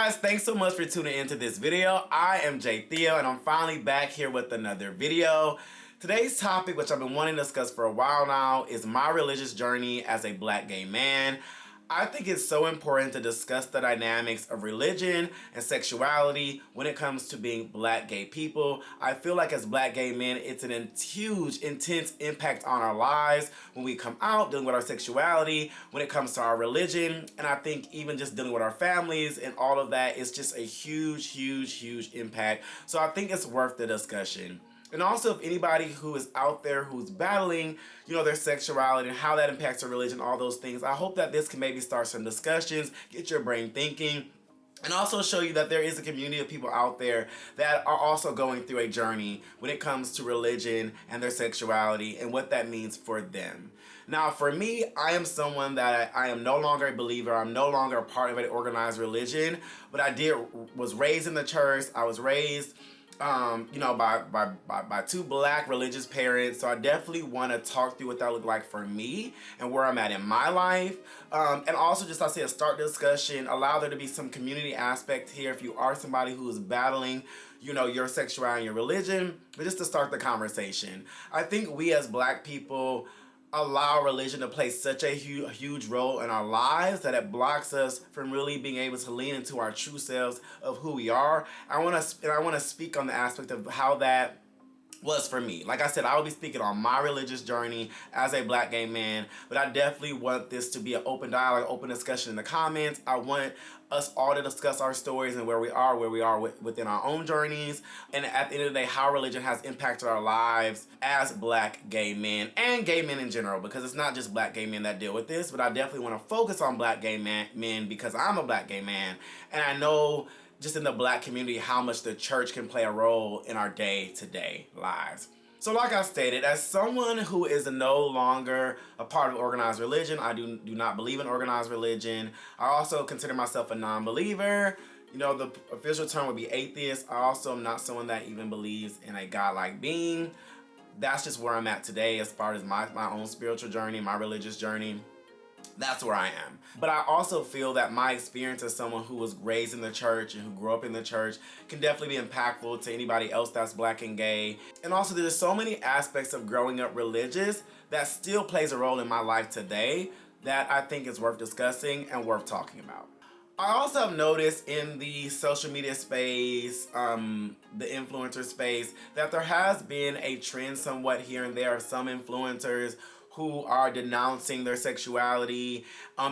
guys, thanks so much for tuning into this video. I am Jay Theo and I'm finally back here with another video. Today's topic, which I've been wanting to discuss for a while now, is my religious journey as a black gay man. I think it's so important to discuss the dynamics of religion and sexuality when it comes to being black gay people. I feel like as black gay men, it's an huge, intense impact on our lives when we come out, dealing with our sexuality, when it comes to our religion, and I think even just dealing with our families and all of that is just a huge, huge, huge impact. So I think it's worth the discussion. And also, if anybody who is out there who's battling, their sexuality and how that impacts their religion, all those things, I hope that this can maybe start some discussions, get your brain thinking, and also show you that there is a community of people out there that are also going through a journey when it comes to religion and their sexuality and what that means for them. Now, for me, I am someone that I am no longer a believer. I'm no longer a part of an organized religion, but was raised in the church. I was raised by two black religious parents. So I definitely want to talk through what that looked like for me and where I'm at in my life. And also just, I say, start the discussion, allow there to be some community aspect here if you are somebody who is battling, your sexuality and your religion, but just to start the conversation. I think we as black people allow religion to play such a huge role in our lives that it blocks us from really being able to lean into our true selves of who we are. I want to speak on the aspect of how that was for me. Like I said, I will be speaking on my religious journey as a black gay man, but I definitely want this to be an open dialogue, open discussion in the comments. I want us all to discuss our stories and where we are within our own journeys, and at the end of the day, how religion has impacted our lives as black gay men and gay men in general, because it's not just black gay men that deal with this, but I definitely want to focus on black gay men because I'm a black gay man, and I know just in the black community how much the church can play a role in our day-to-day lives. So like I stated, as someone who is no longer a part of organized religion, I do not believe in organized religion. I also consider myself a non-believer. The official term would be atheist. I also am not someone that even believes in a God-like being. That's just where I'm at today as far as my own spiritual journey, my religious journey. That's where I am. But I also feel that my experience as someone who was raised in the church and who grew up in the church can definitely be impactful to anybody else that's black and gay. And also there's so many aspects of growing up religious that still plays a role in my life today that I think is worth discussing and worth talking about. I also have noticed in the social media space, the influencer space, that there has been a trend somewhat here and there of some influencers who are denouncing their sexuality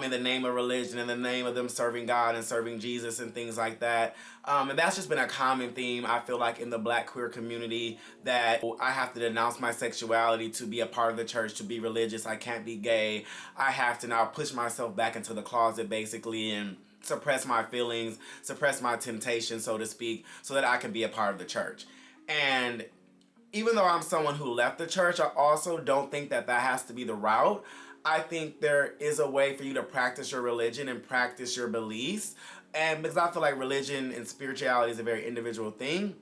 in the name of religion, in the name of them serving God and serving Jesus and things like that. And that's just been a common theme, I feel like, in the black queer community, that I have to denounce my sexuality to be a part of the church, to be religious. I can't be gay. I have to now push myself back into the closet, basically, and suppress my feelings, suppress my temptation, so to speak, so that I can be a part of the church. And even though I'm someone who left the church, I also don't think that has to be the route. I think there is a way for you to practice your religion and practice your beliefs. And because I feel like religion and spirituality is a very individual thing.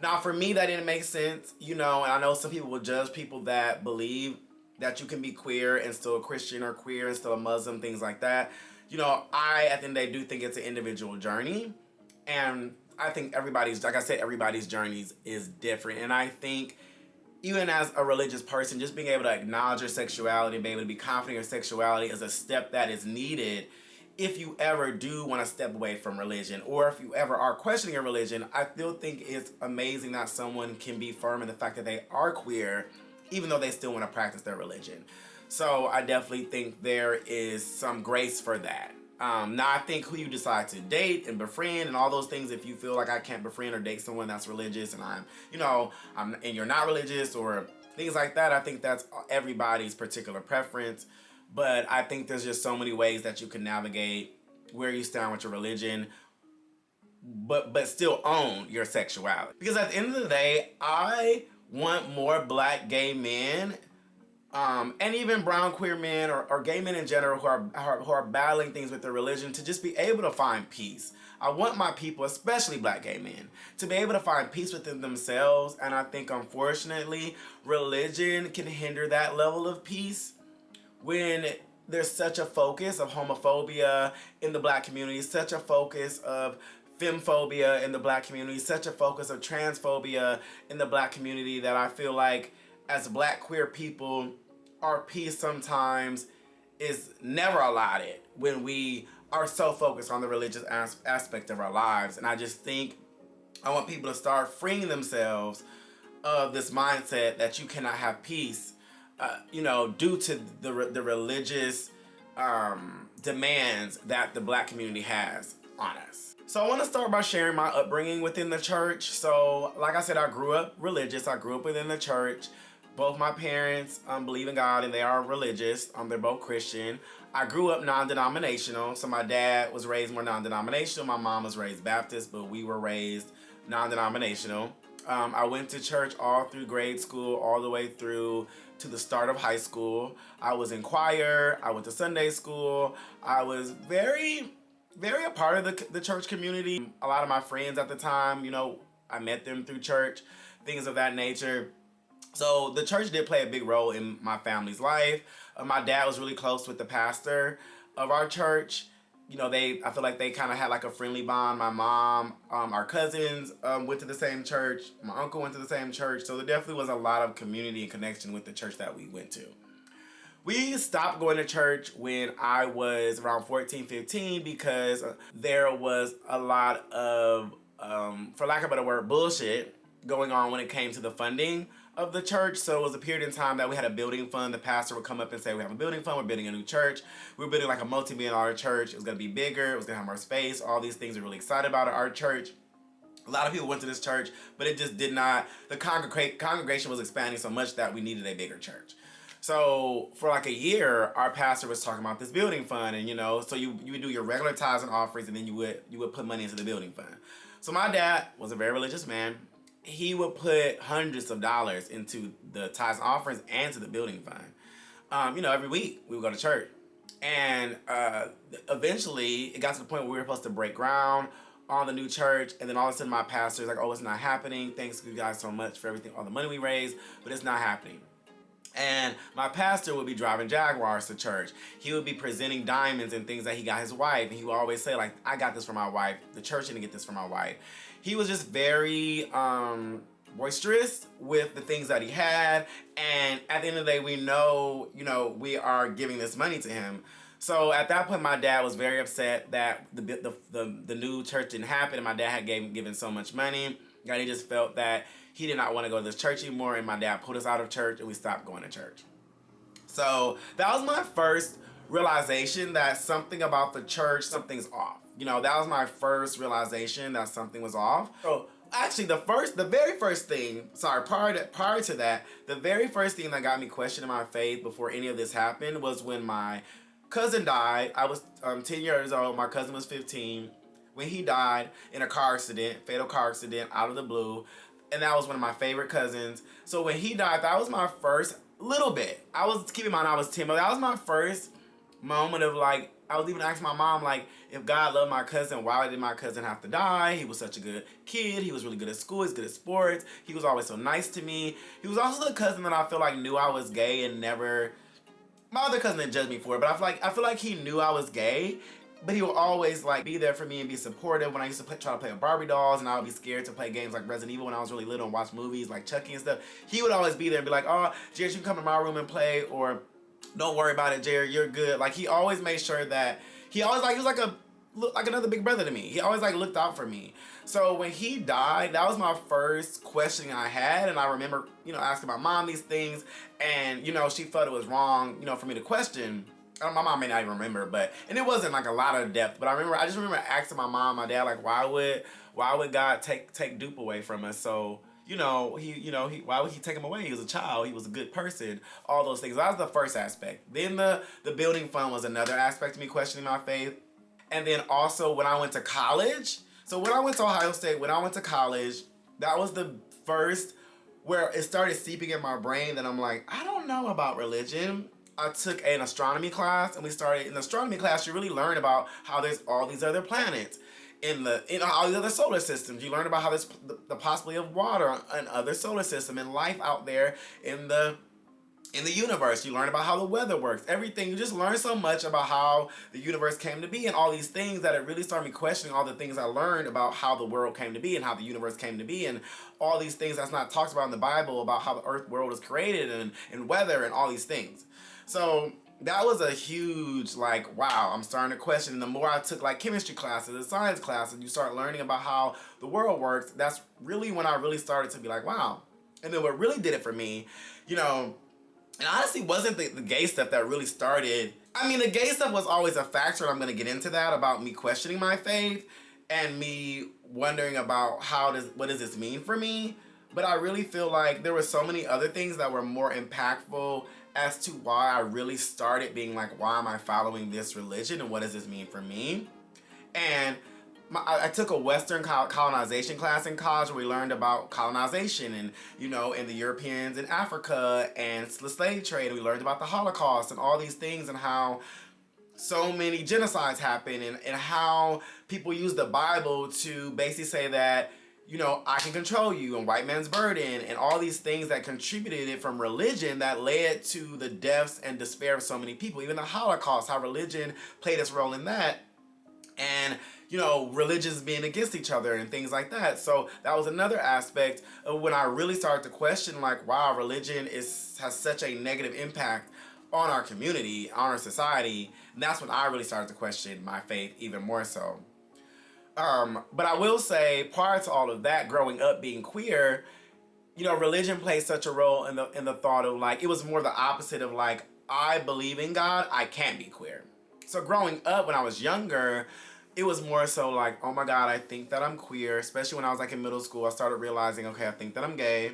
Now, for me, that didn't make sense, and I know some people will judge people that believe that you can be queer and still a Christian, or queer and still a Muslim, things like that. I, at the end of the day, do think it's an individual journey. And I think everybody's journey is different. And I think even as a religious person, just being able to acknowledge your sexuality and be able to be confident in your sexuality is a step that is needed if you ever do want to step away from religion, or if you ever are questioning your religion. I still think it's amazing that someone can be firm in the fact that they are queer, even though they still want to practice their religion. So I definitely think there is some grace for that. Now, I think who you decide to date and befriend and all those things, if you feel like I can't befriend or date someone that's religious and and you're not religious or things like that, I think that's everybody's particular preference. But I think there's just so many ways that you can navigate where you stand with your religion, but still own your sexuality. Because at the end of the day, I want more black gay men, and even brown queer men or gay men in general who are battling things with their religion, to just be able to find peace. I want my people, especially black gay men, to be able to find peace within themselves. And I think, unfortunately, religion can hinder that level of peace when there's such a focus of homophobia in the black community, such a focus of femphobia in the black community, such a focus of transphobia in the black community, that I feel like as black queer people, our peace sometimes is never allotted when we are so focused on the religious aspect of our lives. And I just think I want people to start freeing themselves of this mindset that you cannot have peace, due to the religious demands that the black community has on us. So I want to start by sharing my upbringing within the church. So like I said, I grew up religious. I grew up within the church. Both my parents believe in God and they are religious. They're both Christian. I grew up non-denominational. So my dad was raised more non-denominational. My mom was raised Baptist, but we were raised non-denominational. I went to church all through grade school, all the way through to the start of high school. I was in choir. I went to Sunday school. I was very, very a part of the church community. A lot of my friends at the time, I met them through church, things of that nature. So the church did play a big role in my family's life. My dad was really close with the pastor of our church. I feel like they kind of had like a friendly bond. My mom, our cousins went to the same church. My uncle went to the same church. So there definitely was a lot of community and connection with the church that we went to. We stopped going to church when I was around 14, 15 because there was a lot of, for lack of a better word, bullshit going on when it came to the funding of the church. So it was a period in time that we had a building fund. The pastor would come up and say, we have a building fund, we're building a new church. We were building like a multi-million-dollar church. It was going to be bigger, it was going to have more space. All these things we're really excited about at our church. A lot of people went to this church, but it just did not, the congregation was expanding so much that we needed a bigger church. So for like a year, our pastor was talking about this building fund, and so you would do your regular tithes and offerings, and then you would put money into the building fund. So my dad was a very religious man. He would put hundreds of dollars into the tithes and offerings and to the building fund. Every week we would go to church. And eventually it got to the point where we were supposed to break ground on the new church. And then all of a sudden my pastor is like, oh, it's not happening. Thanks you guys so much for everything, all the money we raised, but it's not happening. And my pastor would be driving Jaguars to church. He would be presenting diamonds and things that he got his wife. And he would always say, like, I got this for my wife. The church didn't get this for my wife. He was just very boisterous with the things that he had. And at the end of the day, we know, we are giving this money to him. So at that point, my dad was very upset that the new church didn't happen. And my dad had given so much money. And he just felt that he did not want to go to this church anymore. And my dad pulled us out of church and we stopped going to church. So that was my first realization that something about the church, something's off. That was my first realization that something was off. So actually the very first thing, prior to that, the very first thing that got me questioning my faith before any of this happened was when my cousin died. I was 10 years old. My cousin was 15. When he died in a fatal car accident, out of the blue. And that was one of my favorite cousins. So when he died, that was my first little bit. Keep in mind I was 10, but that was my first moment of like, I was even asking my mom, like, if God loved my cousin, why did my cousin have to die? He was such a good kid. He was really good at school. He's good at sports. He was always so nice to me. He was also the cousin that I feel like knew I was gay and never, my other cousin didn't judge me for it, but I feel like he knew I was gay. But he would always like be there for me and be supportive when I used to try to play with Barbie dolls, and I would be scared to play games like Resident Evil when I was really little and watch movies like Chucky and stuff. He would always be there and be like, oh, Jared, you can come to my room and play, or don't worry about it, Jared, you're good. Like he always made sure that he was like another big brother to me. He always like looked out for me. So when he died, that was my first question I had, and I remember, asking my mom these things, and she felt it was wrong, for me to question. My mom may not even remember, and it wasn't like a lot of depth, but I just remember asking my mom, my dad, like, why would God take Dupe away from us? So, why would he take him away? He was a child, he was a good person, all those things. That was the first aspect. Then the building fund was another aspect of me questioning my faith. And then also when I went to college, so when I went to Ohio State, when I went to college, that was the first where it started seeping in my brain that I'm like, I don't know about religion. I took an astronomy class, and in the astronomy class, you really learn about how there's all these other planets in all these other solar systems. You learn about how there's the possibility of water in other solar system and life out there in the in the universe. You learn about how the weather works, everything. You just learn so much about how the universe came to be and all these things that it really started me questioning all the things I learned about how the world came to be and how the universe came to be and all these things that's not talked about in the Bible about how the earth world is created and weather and all these things. So that was a huge, like, wow, I'm starting to question. And the more I took like chemistry classes and science classes, you start learning about how the world works. That's really when I really started to be like, wow. And then what really did it for me, you know, and honestly wasn't the gay stuff that really started. I mean, the gay stuff was always a factor, and I'm going to get into that, about me questioning my faith and me wondering about what does this mean for me. But I really feel like there were so many other things that were more impactful as to why I really started being like, why am I following this religion and what does this mean for me? And I took a Western colonization class in college where we learned about colonization and, you know, and the Europeans in Africa and the slave trade. We learned about the Holocaust and all these things and how so many genocides happen and how people use the Bible to basically say that, you know, I can control you and white man's burden and all these things that contributed it from religion that led to the deaths and despair of so many people. Even the Holocaust, how religion played its role in that. And, you know, religions being against each other and things like that. So that was another aspect of when I really started to question, like, wow, religion has such a negative impact on our community, on our society. And that's when I really started to question my faith even more so. But I will say, prior to all of that, growing up being queer, you know, religion plays such a role in the thought of, like, it was more the opposite of, like, I believe in God, I can't be queer. So growing up when I was younger, it was more so like, oh my God, I think that I'm queer. Especially when I was like in middle school, I started realizing, okay, I think that I'm gay.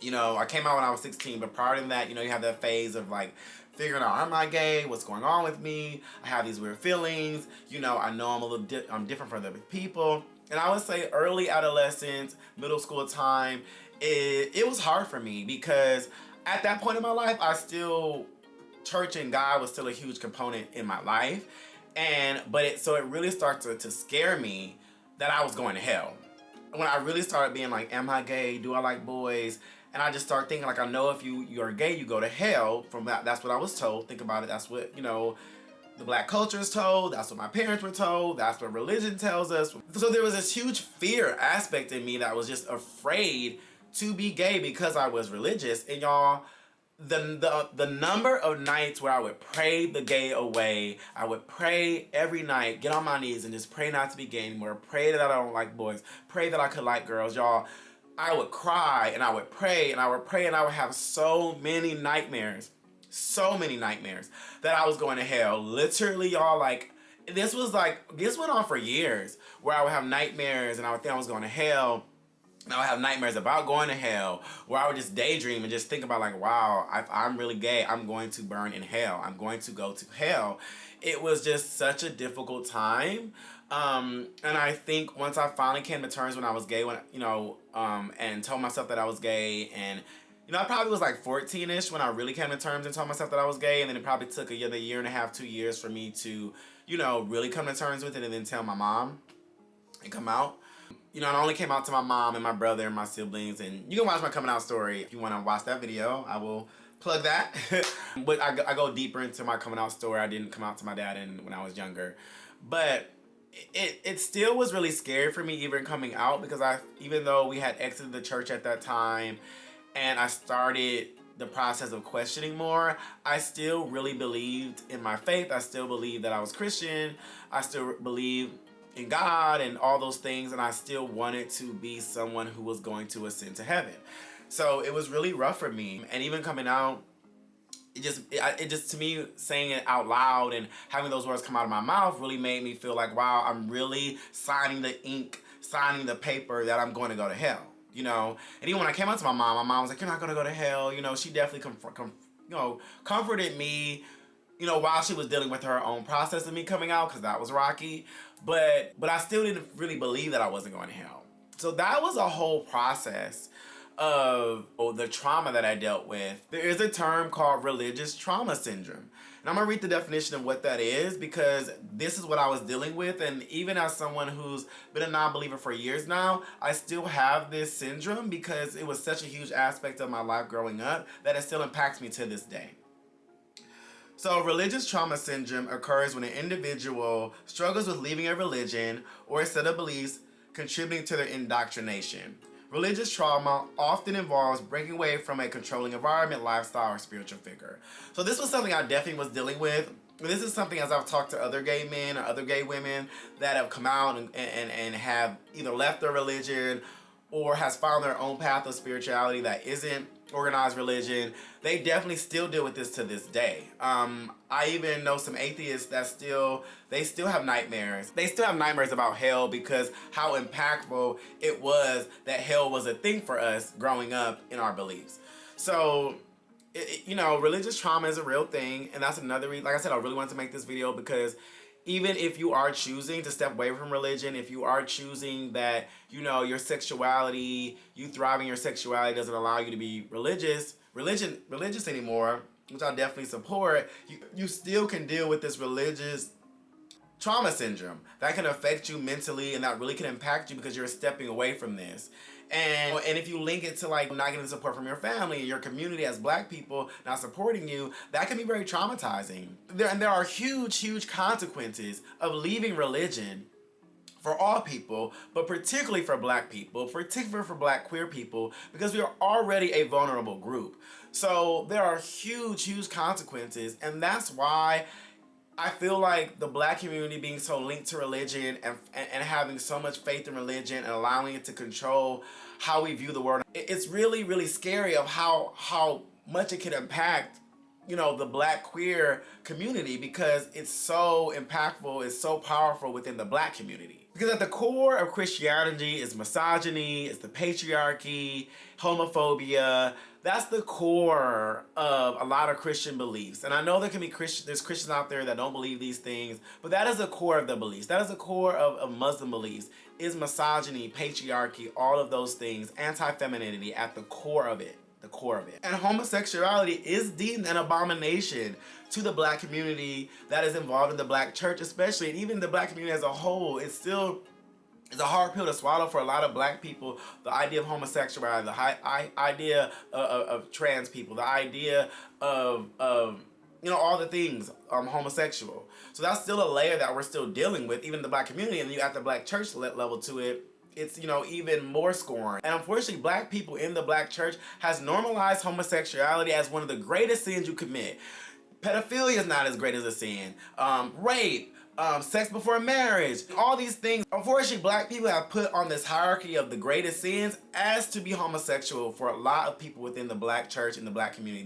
You know, I came out when I was 16, but prior to that, you know, you have that phase of like figuring out, am I gay? What's going on with me? I have these weird feelings. You know, I know I'm a little I'm different from other people. And I would say early adolescence, middle school time, it was hard for me because at that point in my life, church and God was still a huge component in my life. So it really started to scare me that I was going to hell. When I really started being like, am I gay? Do I like boys? And I just started thinking, like, I know if you're gay, you go to hell. From that, that's what I was told. Think about it. That's what, you know, the black culture is told. That's what my parents were told. That's what religion tells us. So there was this huge fear aspect in me that was just afraid to be gay because I was religious. And y'all, the number of nights where I would pray the gay away, I would pray every night, get on my knees and just pray not to be gay anymore, pray that I don't like boys, pray that I could like girls, y'all. I would cry and I would pray and I would pray and I would have so many nightmares that I was going to hell. Literally, y'all, like, this went on for years where I would have nightmares and I would think I was going to hell. And I would have nightmares about going to hell, where I would just daydream and just think about, like, wow, if I'm really gay, I'm going to burn in hell. I'm going to go to hell. It was just such a difficult time. And I think once I finally came to terms when I was gay, and told myself that I was gay, and, you know, I probably was like 14-ish when I really came to terms and told myself that I was gay, and then it probably took a year and a half, 2 years for me to, you know, really come to terms with it and then tell my mom and come out. You know, I only came out to my mom and my brother and my siblings, and you can watch my coming out story if you want to watch that video. I will plug that. But I go deeper into my coming out story. I didn't come out to my dad when I was younger. But it still was really scary for me even coming out because even though we had exited the church at that time and I started the process of questioning more, I still really believed in my faith. I still believed that I was Christian. I still believed in God and all those things, and I still wanted to be someone who was going to ascend to heaven. So it was really rough for me, and even coming out, it just to me, saying it out loud and having those words come out of my mouth really made me feel like, wow, I'm really signing the paper that I'm going to go to hell, you know. And even when I came out to my mom was like, you're not going to go to hell, you know. She definitely comforted me, you know, while she was dealing with her own process of me coming out, because that was rocky. But I still didn't really believe that I wasn't going to hell. So that was a whole process. of the trauma that I dealt with, there is a term called religious trauma syndrome. And I'm gonna read the definition of what that is, because this is what I was dealing with. And even as someone who's been a non-believer for years now, I still have this syndrome because it was such a huge aspect of my life growing up that it still impacts me to this day. So religious trauma syndrome occurs when an individual struggles with leaving a religion or a set of beliefs contributing to their indoctrination. Religious trauma often involves breaking away from a controlling environment, lifestyle, or spiritual figure. So this was something I definitely was dealing with. This is something, as I've talked to other gay men or other gay women that have come out and have either left their religion or has found their own path of spirituality that isn't organized religion, they definitely still deal with this to this day. I even know some atheists that still have nightmares. They still have nightmares about hell because how impactful it was that hell was a thing for us growing up in our beliefs. So, religious trauma is a real thing, and that's another reason. Like I said, I really wanted to make this video because even if you are choosing to step away from religion, if you are choosing that, your sexuality, you thriving your sexuality doesn't allow you to be religious anymore, which I definitely support, you still can deal with this religious trauma syndrome that can affect you mentally, and that really can impact you because you're stepping away from this. And if you link it to like not getting support from your family, your community as black people not supporting you, that can be very traumatizing. There are huge consequences of leaving religion for all people, but particularly for black people, particularly for black queer people, because we are already a vulnerable group. So there are huge consequences, and that's why I feel like the black community being so linked to religion and having so much faith in religion and allowing it to control how we view the world, it's really scary of how much it can impact, the black queer community, because it's so impactful, it's so powerful within the black community. Because at the core of Christianity is misogyny, it's the patriarchy, homophobia. That's the core of a lot of Christian beliefs. And I know there can be there's Christians out there that don't believe these things, but that is the core of the beliefs. That is the core of Muslim beliefs, is misogyny, patriarchy, all of those things, anti-femininity at the core of it. And homosexuality is deemed an abomination to the black community that is involved in the black church especially, and even the black community as a whole. It's a hard pill to swallow for a lot of black people, the idea of homosexuality, the idea of trans people, the idea of all the things homosexual. So that's still a layer that we're still dealing with, even in the black community, and you at the black church level to it. It's, even more scorn. And unfortunately, black people in the black church has normalized homosexuality as one of the greatest sins you commit. Pedophilia is not as great as a sin. Rape, sex before marriage, all these things. Unfortunately, black people have put on this hierarchy of the greatest sins as to be homosexual for a lot of people within the black church and the black community.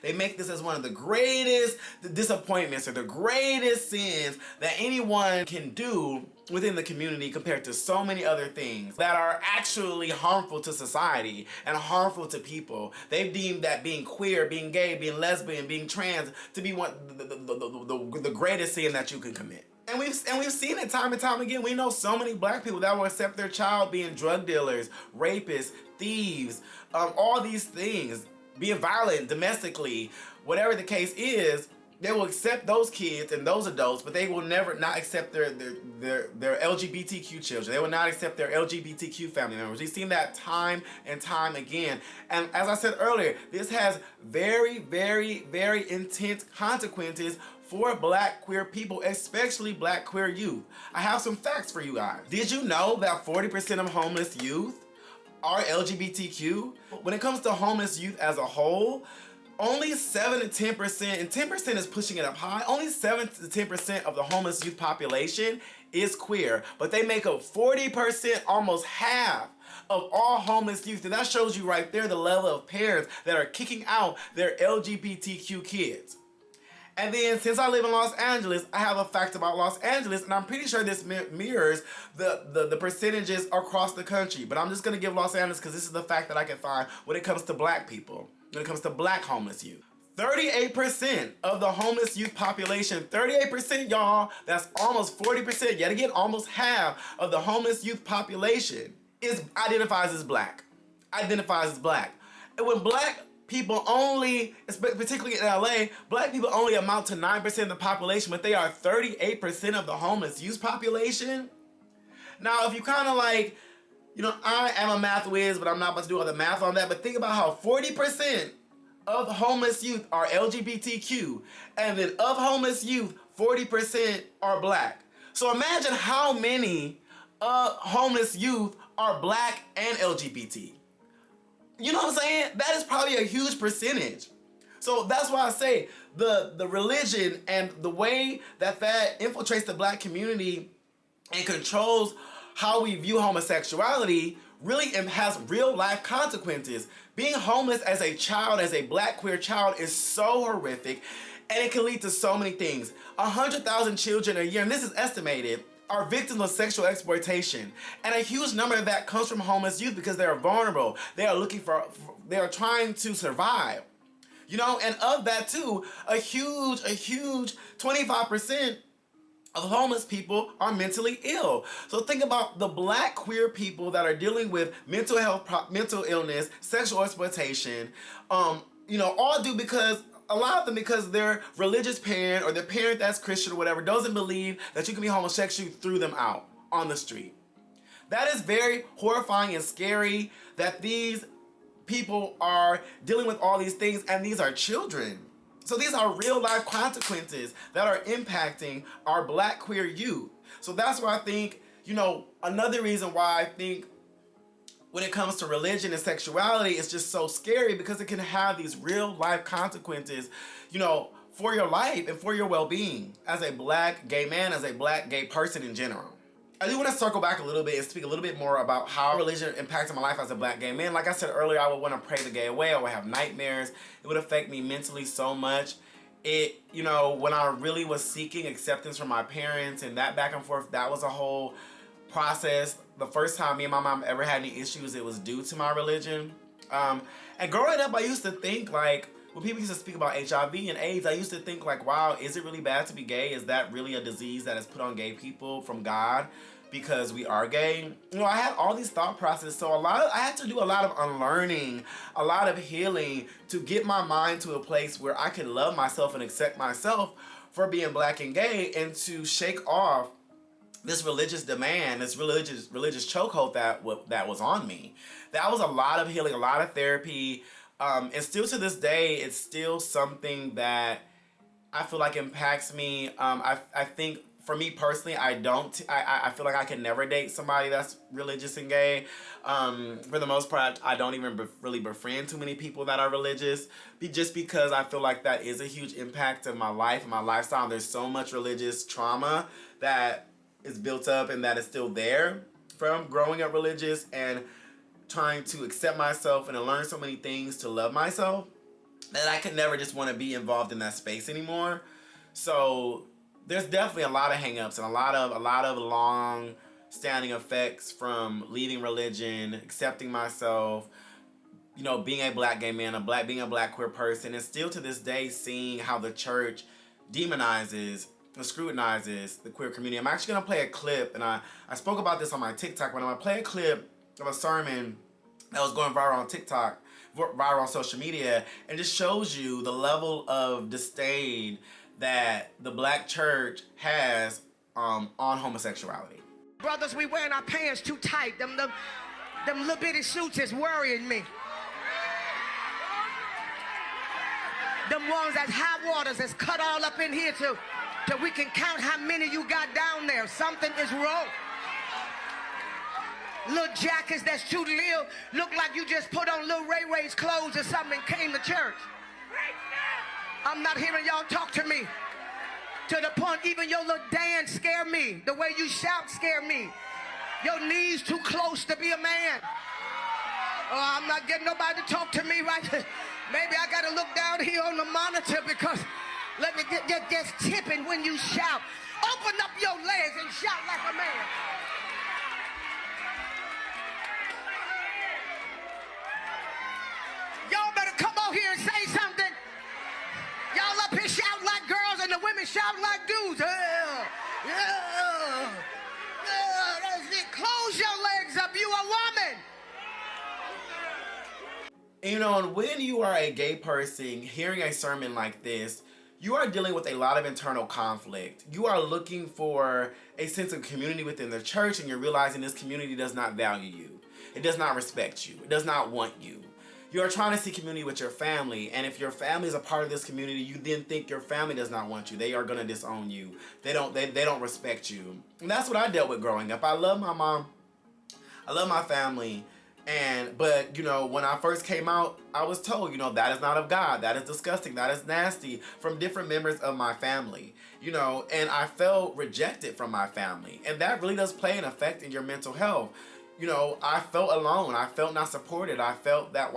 They make this as one of the greatest disappointments or the greatest sins that anyone can do within the community compared to so many other things that are actually harmful to society and harmful to people. They've deemed that being queer, being gay, being lesbian, being trans to be one the greatest sin that you can commit. And we've seen it time and time again. We know so many black people that will accept their child being drug dealers, rapists, thieves, all these things, being violent domestically, whatever the case is. They will accept those kids and those adults, but they will never not accept their LGBTQ children. They will not accept their LGBTQ family members. We've seen that time and time again. And as I said earlier, this has very intense consequences for black queer people, especially black queer youth. I have some facts for you guys. Did you know that 40% of homeless youth are LGBTQ? When it comes to homeless youth as a whole, only 7 to 10%, and 10% is pushing it up high, only 7 to 10% of the homeless youth population is queer, but they make up 40%, almost half of all homeless youth. And that shows you right there the level of parents that are kicking out their LGBTQ kids. And then, since I live in Los Angeles, I have a fact about Los Angeles, and I'm pretty sure this mirrors the percentages across the country. But I'm just going to give Los Angeles because this is the fact that I can find when it comes to black people, when it comes to black homeless youth. 38% of the homeless youth population, 38%, y'all, that's almost 40%, yet again, almost half of the homeless youth population identifies as black. identifies as black. And when black people only, particularly in LA, black people only amount to 9% of the population, but they are 38% of the homeless youth population. Now, if you kind of like, you know, I am a math whiz, but I'm not about to do all the math on that, but think about how 40% of homeless youth are LGBTQ, and then of homeless youth, 40% are black. So imagine how many homeless youth are black and LGBT. You know what I'm saying? That is probably a huge percentage. So that's why I say the religion and the way that infiltrates the black community and controls how we view homosexuality really has real life consequences. Being homeless as a child, as a black queer child, is so horrific, and it can lead to so many things. 100,000 children a year, and this is estimated, are victims of sexual exploitation. And a huge number of that comes from homeless youth because they are vulnerable. They are trying to survive. You know, and of that too, a huge 25% of homeless people are mentally ill. So think about the black queer people that are dealing with mental health, mental illness, sexual exploitation, you know, all due because a lot of them because their religious parent or their parent that's Christian or whatever doesn't believe that you can be homosexual, threw them out on the street. That is very horrifying and scary that these people are dealing with all these things, and these are children. So these are real life consequences that are impacting our black queer youth. So that's why I think, you know, another reason why I think when it comes to religion and sexuality, it's just so scary because it can have these real life consequences, you know, for your life and for your well-being as a black gay man, as a black gay person in general. I do want to circle back a little bit and speak a little bit more about how religion impacted my life as a black gay man. Like I said earlier, I would want to pray the gay away. I would have nightmares. It would affect me mentally so much. It, you know, when I really was seeking acceptance from my parents and that back and forth, that was a whole process. The first time me and my mom ever had any issues, it was due to my religion. And growing up, I used to think like, when people used to speak about HIV and AIDS, I used to think like, wow, is it really bad to be gay? Is that really a disease that is put on gay people from God because we are gay? You know, I had all these thought processes, so I had to do a lot of unlearning, a lot of healing to get my mind to a place where I could love myself and accept myself for being black and gay, and to shake off this religious demand, this religious chokehold that was on me. That was a lot of healing, a lot of therapy. And still to this day, it's still something that I feel like impacts me. I think for me personally, I feel like I can never date somebody that's religious and gay. For the most part, I don't even really befriend too many people that are religious, just because I feel like that is a huge impact of my life and my lifestyle. There's so much religious trauma that is built up and that is still there from growing up religious and trying to accept myself and to learn so many things to love myself, that I could never just want to be involved in that space anymore. So there's definitely a lot of hang-ups and a lot of long-standing effects from leaving religion, accepting myself, you know, being a black gay man, being a black queer person, and still to this day seeing how the church demonizes and scrutinizes the queer community. I'm actually gonna play a clip, and I spoke about this on my TikTok, but I'm gonna play a clip of a sermon that was going viral on TikTok, viral on social media, and just shows you the level of disdain that the black church has on homosexuality. Brothers, we wearing our pants too tight. Them little bitty suits is worrying me. Them ones that's high waters that's cut all up in here till we can count how many you got down there. Something is wrong. Little jackets that's too little, look like you just put on little Ray Ray's clothes or something and came to church. I'm not hearing y'all talk to me. To the point, even your little dance scare me. The way you shout scare me. Your knees too close to be a man. Oh, I'm not getting nobody to talk to me right. Maybe I gotta look down here on the monitor because let me get just tipping when you shout. Open up your legs and shout like a man. Y'all better come on here and say something. Y'all up here shout like girls and the women shout like dudes. Yeah, that's it. Close your legs up. You a woman. You know, and when you are a gay person hearing a sermon like this, you are dealing with a lot of internal conflict. You are looking for a sense of community within the church, and you're realizing this community does not value you. It does not respect you. It does not want you. You are trying to see community with your family, and if your family is a part of this community, you then think your family does not want you. They are gonna disown you. They don't respect you. And that's what I dealt with growing up. I love my mom. I love my family. But you know, when I first came out, I was told, you know, that is not of God, that is disgusting, that is nasty, from different members of my family, you know, and I felt rejected from my family, and that really does play an effect in your mental health. You know, I felt alone, I felt not supported, I felt that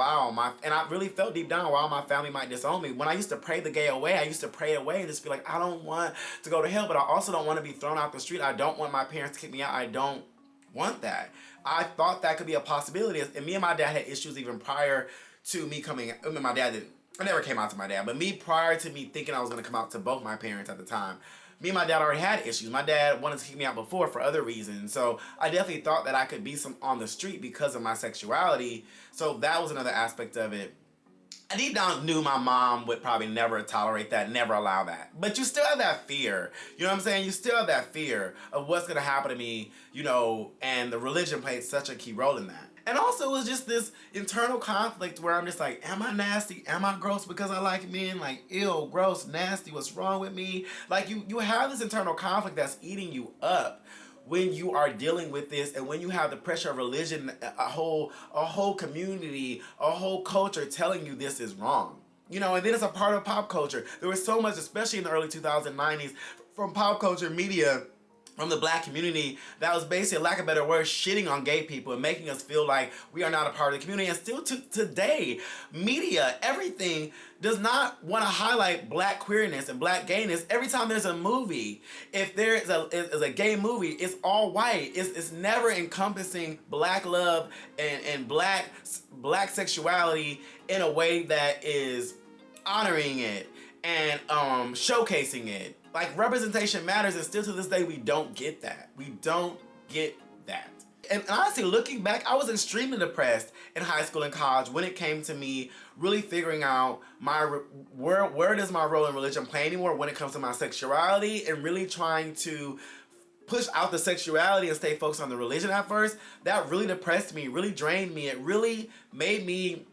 and I really felt deep down, wow, my family might disown me. When I used to pray the gay away, I used to pray away and just be like, I don't want to go to hell, but I also don't want to be thrown out the street. I don't want my parents to kick me out. I don't want that. I thought that could be a possibility. And me and my dad had issues even prior to me coming. I mean, my dad didn't. I never came out to my dad, but me prior to me thinking I was going to come out to both my parents at the time, me and my dad already had issues. My dad wanted to kick me out before for other reasons. So I definitely thought that I could be some on the street because of my sexuality. So that was another aspect of it. I deep down knew my mom would probably never tolerate that, never allow that. But you still have that fear. You know what I'm saying? You still have that fear of what's going to happen to me, you know, and the religion played such a key role in that. And also it was just this internal conflict where I'm just like, am I nasty? Am I gross because I like men? Like, ew, gross, nasty, what's wrong with me? Like, you have this internal conflict that's eating you up when you are dealing with this, and when you have the pressure of religion, a whole community, a whole culture telling you this is wrong. You know, and then it's a part of pop culture. There was so much, especially in the early 2090s, from pop culture media, from the black community, that was basically, lack of better words, shitting on gay people and making us feel like we are not a part of the community. And still to today, media, everything does not want to highlight black queerness and black gayness. Every time there's a movie, if there is a gay movie, it's all white. It's never encompassing black love and black sexuality in a way that is honoring it and showcasing it. Like, representation matters, and still to this day, we don't get that. We don't get that. And honestly, looking back, I was extremely depressed in high school and college when it came to me really figuring out where does my role in religion play anymore when it comes to my sexuality, and really trying to push out the sexuality and stay focused on the religion at first. That really depressed me, really drained me. It really made me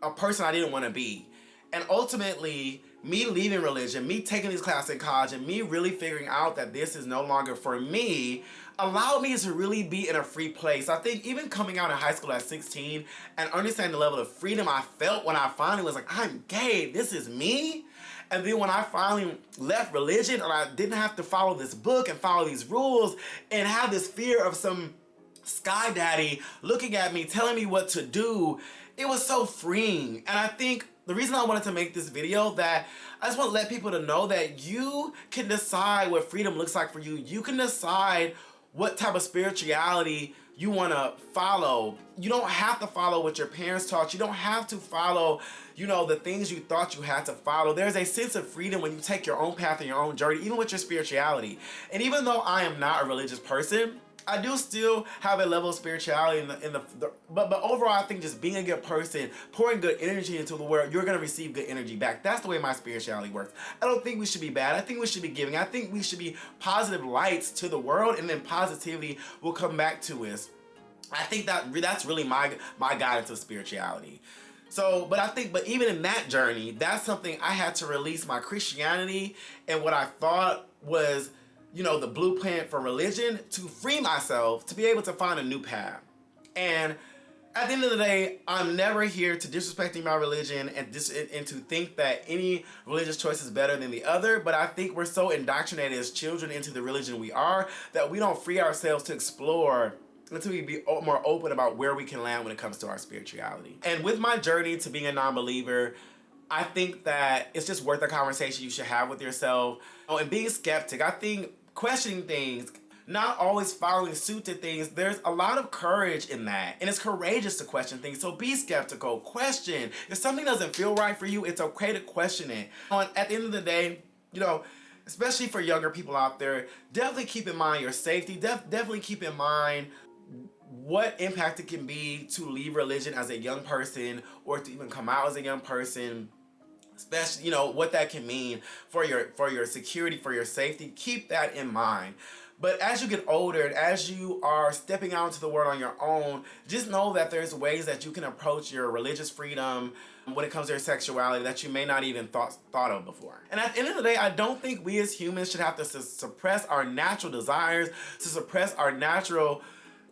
a person I didn't want to be. And ultimately, me leaving religion, me taking these classes in college, and me really figuring out that this is no longer for me, allowed me to really be in a free place. I think even coming out in high school at 16 and understanding the level of freedom I felt when I finally was like, I'm gay, this is me. And then when I finally left religion and I didn't have to follow this book and follow these rules and have this fear of some sky daddy looking at me, telling me what to do, it was so freeing. And I think the reason I wanted to make this video, that I just want to let people to know that you can decide what freedom looks like for you. You can decide what type of spirituality you want to follow. You don't have to follow what your parents taught. You don't have to follow, you know, the things you thought you had to follow. There's a sense of freedom when you take your own path and your own journey, even with your spirituality. And even though I am not a religious person, I do still have a level of spirituality but overall, I think just being a good person, pouring good energy into the world, you're going to receive good energy back. That's the way my spirituality works. I don't think we should be bad. I think we should be giving. I think we should be positive lights to the world, and then positivity will come back to us. I think that's really my guidance of spirituality. So, but even in that journey, that's something I had to release my Christianity and what I thought was, you know, the blueprint for religion, to free myself, to be able to find a new path. And at the end of the day, I'm never here to disrespecting my religion and to think that any religious choice is better than the other. But I think we're so indoctrinated as children into the religion we are that we don't free ourselves to explore until we be more open about where we can land when it comes to our spirituality. And with my journey to being a non-believer, I think that it's just worth a conversation you should have with yourself. Oh, and being skeptic, I think questioning things, not always following suit to things, there's a lot of courage in that. And it's courageous to question things. So be skeptical, question. If something doesn't feel right for you, it's okay to question it. At the end of the day, you know, especially for younger people out there, definitely keep in mind your safety. Definitely keep in mind what impact it can be to leave religion as a young person or to even come out as a young person, especially, you know, what that can mean for your security, for your safety. Keep that in mind. But as you get older and as you are stepping out into the world on your own, just know that there's ways that you can approach your religious freedom when it comes to your sexuality that you may not even thought of before. And at the end of the day, I don't think we as humans should have to suppress our natural desires, to suppress our natural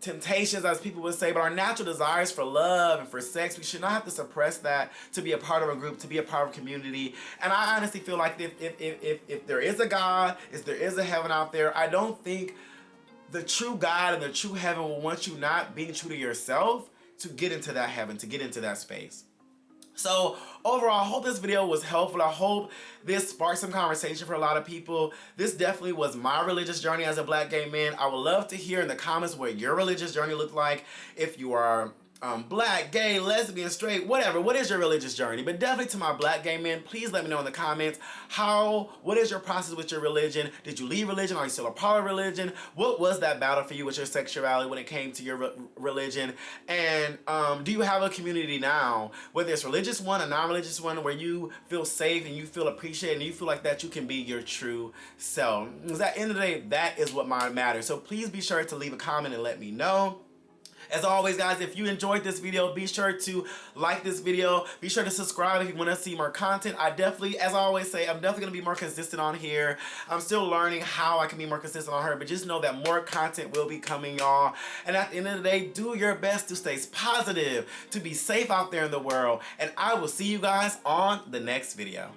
temptations, as people would say, but our natural desires for love and for sex. We should not have to suppress that to be a part of a group, to be a part of a community. And I honestly feel like if there is a God, if there is a heaven out there, I don't think the true God and the true heaven will want you not being true to yourself to get into that heaven, to get into that space. So overall, I hope this video was helpful. I hope this sparked some conversation for a lot of people. This definitely was my religious journey as a Black gay man. I would love to hear in the comments what your religious journey looked like. If you are Black, gay, lesbian, straight, whatever. What is your religious journey? But definitely to my Black gay men, please let me know in the comments what is your process with your religion? Did you leave religion? Are you still a part of religion? What was that battle for you with your sexuality when it came to your religion? And do you have a community now, whether it's religious one, a non-religious one, where you feel safe and you feel appreciated and you feel like that you can be your true self? Because at the end of the day, that is what matters. So please be sure to leave a comment and let me know. As always, guys, if you enjoyed this video, be sure to like this video. Be sure to subscribe if you want to see more content. I definitely, as I always say, I'm definitely going to be more consistent on here. I'm still learning how I can be more consistent on here, but just know that more content will be coming, y'all. And at the end of the day, do your best to stay positive, to be safe out there in the world. And I will see you guys on the next video.